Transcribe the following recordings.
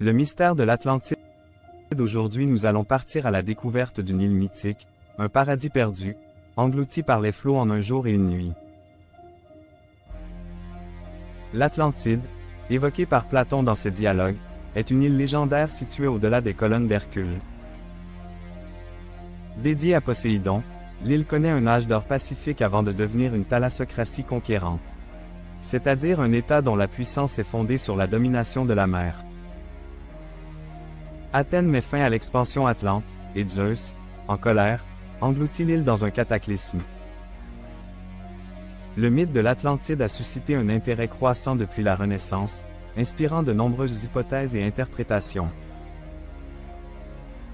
Le mystère de l'Atlantide. Aujourd'hui nous allons partir à la découverte d'une île mythique, un paradis perdu, englouti par les flots en un jour et une nuit. L'Atlantide, évoquée par Platon dans ses dialogues, est une île légendaire située au-delà des colonnes d'Hercule. Dédiée à Poséidon, l'île connaît un âge d'or pacifique avant de devenir une thalassocratie conquérante. C'est-à-dire un État dont la puissance est fondée sur la domination de la mer. Athènes met fin à l'expansion atlante, et Zeus, en colère, engloutit l'île dans un cataclysme. Le mythe de l'Atlantide a suscité un intérêt croissant depuis la Renaissance, inspirant de nombreuses hypothèses et interprétations.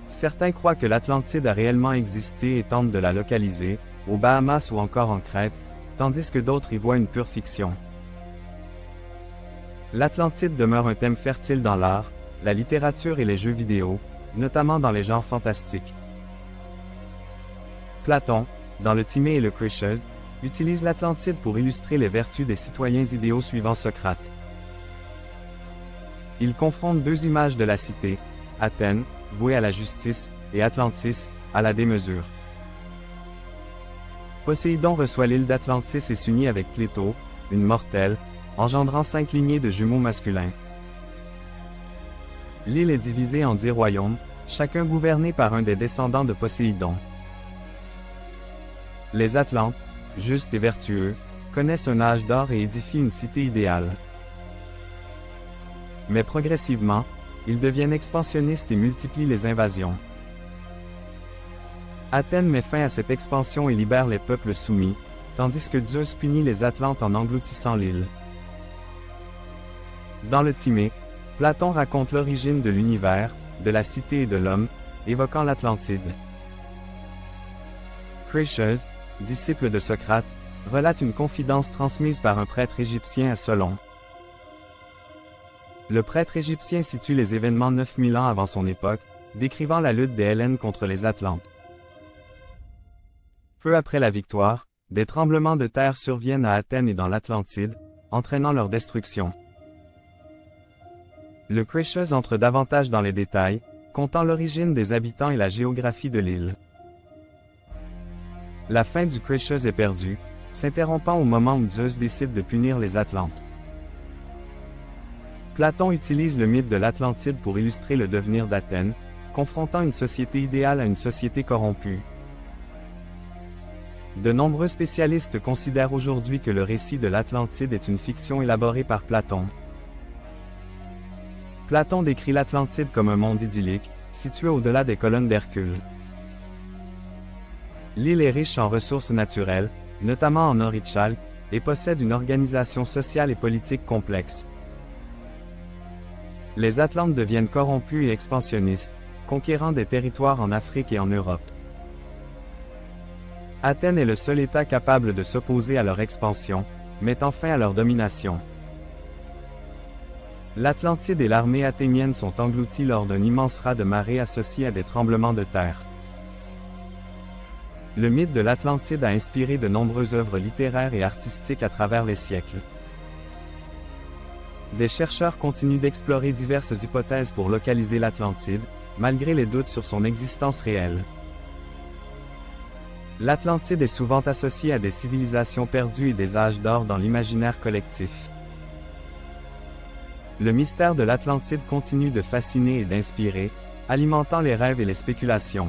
Certains croient que l'Atlantide a réellement existé et tentent de la localiser, aux Bahamas ou encore en Crète, tandis que d'autres y voient une pure fiction. L'Atlantide demeure un thème fertile dans l'art, la littérature et les jeux vidéo, notamment dans les genres fantastiques. Platon, dans le Timée et le Crétios, utilise l'Atlantide pour illustrer les vertus des citoyens idéaux suivant Socrate. Il confronte deux images de la cité, Athènes, vouée à la justice, et Atlantis, à la démesure. Poséidon reçoit l'île d'Atlantis et s'unit avec Cléto, une mortelle, engendrant 5 lignées de jumeaux masculins. L'île est divisée en 10 royaumes, chacun gouverné par un des descendants de Poséidon. Les Atlantes, justes et vertueux, connaissent un âge d'or et édifient une cité idéale. Mais progressivement, ils deviennent expansionnistes et multiplient les invasions. Athènes met fin à cette expansion et libère les peuples soumis, tandis que Zeus punit les Atlantes en engloutissant l'île. Dans le Timée, Platon raconte l'origine de l'univers, de la cité et de l'homme, évoquant l'Atlantide. Crétios, disciple de Socrate, relate une confidence transmise par un prêtre égyptien à Solon. Le prêtre égyptien situe les événements 9000 ans avant son époque, décrivant la lutte des Hellènes contre les Atlantes. Peu après la victoire, des tremblements de terre surviennent à Athènes et dans l'Atlantide, entraînant leur destruction. Le Crétios entre davantage dans les détails, comptant l'origine des habitants et la géographie de l'île. La fin du Crétios est perdue, s'interrompant au moment où Zeus décide de punir les Atlantes. Platon utilise le mythe de l'Atlantide pour illustrer le devenir d'Athènes, confrontant une société idéale à une société corrompue. De nombreux spécialistes considèrent aujourd'hui que le récit de l'Atlantide est une fiction élaborée par Platon. Platon décrit l'Atlantide comme un monde idyllique, situé au-delà des colonnes d'Hercule. L'île est riche en ressources naturelles, notamment en or et chalk, et possède une organisation sociale et politique complexe. Les Atlantes deviennent corrompus et expansionnistes, conquérant des territoires en Afrique et en Europe. Athènes est le seul État capable de s'opposer à leur expansion, mettant fin à leur domination. L'Atlantide et l'armée athénienne sont engloutis lors d'un immense raz de marée associé à des tremblements de terre. Le mythe de l'Atlantide a inspiré de nombreuses œuvres littéraires et artistiques à travers les siècles. Des chercheurs continuent d'explorer diverses hypothèses pour localiser l'Atlantide, malgré les doutes sur son existence réelle. L'Atlantide est souvent associée à des civilisations perdues et des âges d'or dans l'imaginaire collectif. Le mystère de l'Atlantide continue de fasciner et d'inspirer, alimentant les rêves et les spéculations.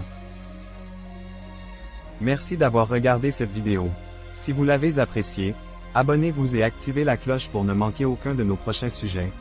Merci d'avoir regardé cette vidéo. Si vous l'avez appréciée, abonnez-vous et activez la cloche pour ne manquer aucun de nos prochains sujets.